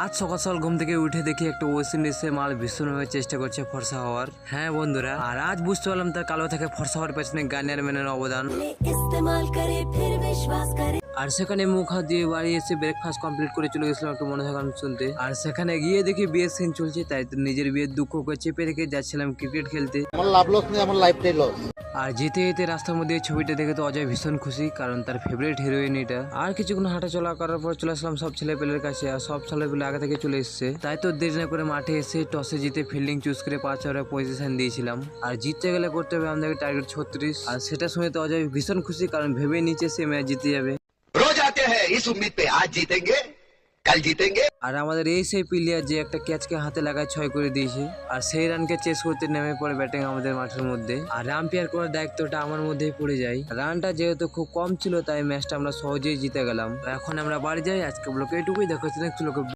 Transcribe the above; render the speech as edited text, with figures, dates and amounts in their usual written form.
আজ সকাল সকাল ঘুম থেকে উঠে দেখি একটা ওয়েস্ট ইন্ডিজের মাল ভীষণভাবে চেষ্টা করছে ফর্সা হওয়ার। হ্যাঁ বন্ধুরা, আর আজ বুঝতে পারলাম তার কালো থেকে ফর্সা হওয়ার পেছনে গানিয়ার ম্যানের অবদান। আর সেখানে মুখ হাত দিয়ে বাড়ি এসে ব্রেকফাস্ট কমপ্লিট করে চলে গেছিলাম একটু মনে থাকান শুনতে। আর সেখানে গিয়ে দেখি বিয়ের সিন চলছে, তাই তো নিজের বিয়ের দুঃখকে চেপে রেখে যাচ্ছিলাম ক্রিকেট খেলতে। আমার লাভ লস নেই, আমার লাইফটাই লস। আর যেতে যেতে রাস্তার মধ্যে এই ছবিটা দেখে তো অজয় ভীষণ খুশি, কারণ তার ফেভারিট হিরোইন এটা। আর কিছুক্ষণ হাঁটা চলা করার পর চলে আসলাম সব ছেলেপেলের কাছে, আর সব ছেলেপেলে আগে থেকে চলে এসছে। তাই তো দেরি না করে মাঠে এসে টসে জিতে ফিল্ডিং চুজ করে 5 ওভারে পজিশন দিয়েছিলাম। আর জিততে গেলে করতে হবে আমাদেরকে টার্গেট 36। আর সেটা শুনে তো অজয় ভীষণ খুশি, কারণ ভেবে নিচে সে ম্যাচ জিতে যাবে। रोज आते हैं इस उम्मीद पे आज जीतेंगे कल जीतेंगे। আর আমাদের এই সেই প্লেয়ার যে একটা ক্যাচকে হাতে লাগায় 6 করে দিয়েছে, আর সেই রানকে চেস করতে নেমে পড়ে ব্যাটিং আমাদের মাঠের মধ্যে। আর আম্পায়ার করার দায়িত্বটা আমার মধ্যেই পড়ে যায়। রানটা যেহেতু খুব কম ছিল, তাই ম্যাচটা আমরা সহজেই জিতে গেলাম। এখন আমরা বাড়ি যাই, আজকে ব্লকে এটুকুই। দেখো নেক্সট ব্লকে।